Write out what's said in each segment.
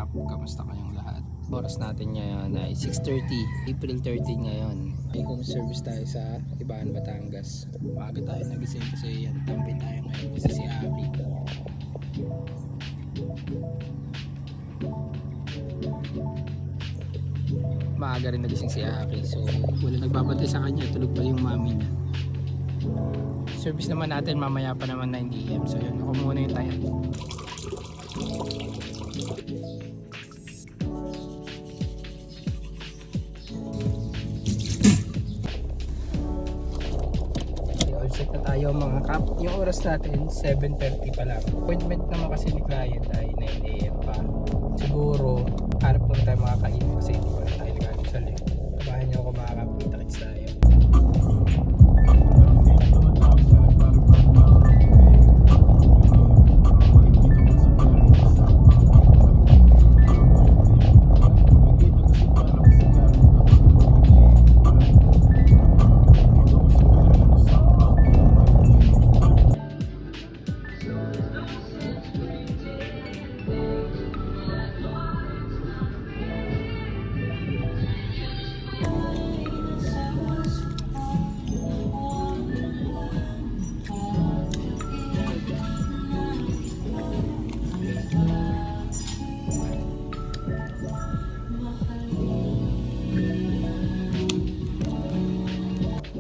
kap, kamusta kayong lahat? Oras natin ngayon ay 6:30, April 13 ngayon. May home service tayo sa Ibaan, Batangas. Maaga tayo nagising kasi yan, tampay tayo ngayon kasi si Aki. Maaga rin nagising si Aki, so wala nagbabantay sa kanya, tulog pa yung mami niya. Service naman natin mamaya pa naman 9 AM, so yun, ako muna yung tayo. Set na tayo mga kap. Yung oras natin 7:30 pa lang. Appointment naman kasi ni client ay 9 AM pa. Siguro harap muna tayo makakainin kasi hindi pa rin tayo nag-almusal eh. Sabahan niyo ako mga kap, kita-kits tayo.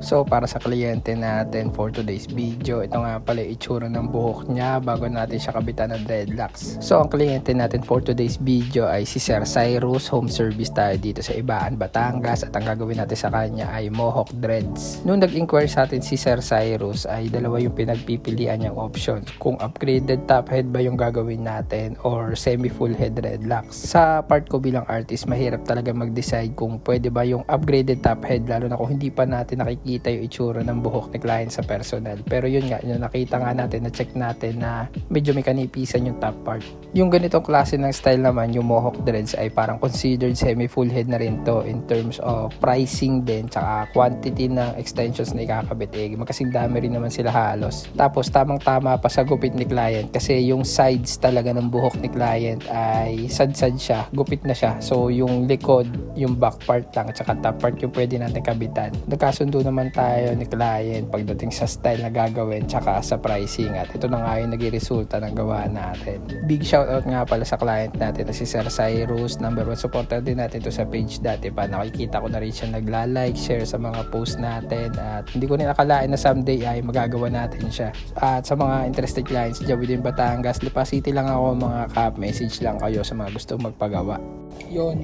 So para sa kliyente natin for today's video, ito nga pala itsura ng buhok niya bago natin siya kabitan ng dreadlocks. So ang kliyente natin for today's video ay si Sir Cyrus. Home service tayo dito sa Ibaan, Batangas, at ang gagawin natin sa kanya ay mohawk dreads. Nung nag-inquire sa atin si Sir Cyrus ay dalawa yung pinagpipilian niyang options, kung upgraded top head ba yung gagawin natin or semi full head dreadlocks. Sa part ko bilang artist, mahirap talaga mag-decide kung pwede ba yung upgraded top head, lalo na kung hindi pa natin nakikita yung itsura ng buhok ni client sa personal. Pero yun nga, yung nakita nga natin, na-check natin na medyo may kanipisan yung top part. Yung ganitong klase ng style naman, yung mohawk dreads ay parang considered semi-full head na rin to in terms of pricing din, tsaka quantity ng extensions na ikakabit. Magkasing dami rin naman sila halos. Tapos tamang-tama pa sa gupit ni client kasi yung sides talaga ng buhok ni client ay sad-sad siya, gupit na siya. So yung likod, yung back part lang, tsaka top part yung pwede natin kabitan. Nagkasundo naman tayo ni client pagdating sa style na gagawin tsaka sa pricing, at ito na nga yung naging resulta ng gawa natin. Big shoutout nga pala sa client natin na si Sir Cyrus. Number 1 supporter din natin to sa page dati pa. Nakikita ko na rin siya nagla-like, share sa mga post natin, at hindi ko rin akalain na someday ay magagawa natin siya. At sa mga interested clients dyan within Batangas, Lipa City lang ako mga kap, message lang kayo sa mga gusto magpagawa. Yun.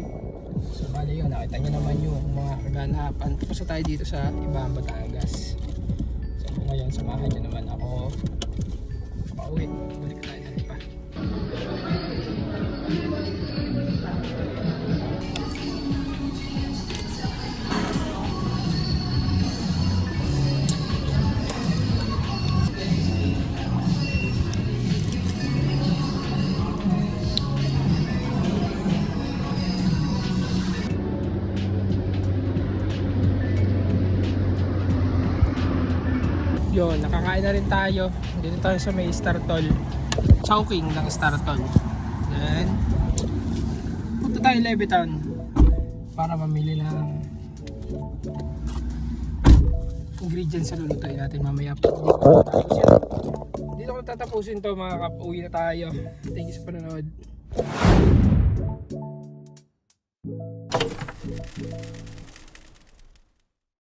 So bali yun, nakita nyo naman yung mga kaganapan. Tapos tayo dito sa Ibaan, Batangas. So ngayon, samahan nyo naman ako pauwi. Balik tayo na pa. Yun, nakakain na rin tayo. Dito tayo sa may Startol. Chowking ng Startol. Then punta tayo Levittown para mamili ng ingredients sa lulutuin natin mamaya po. Dito ko tatapusin to mga kap. Uwi na tayo. Thank you sa panonood.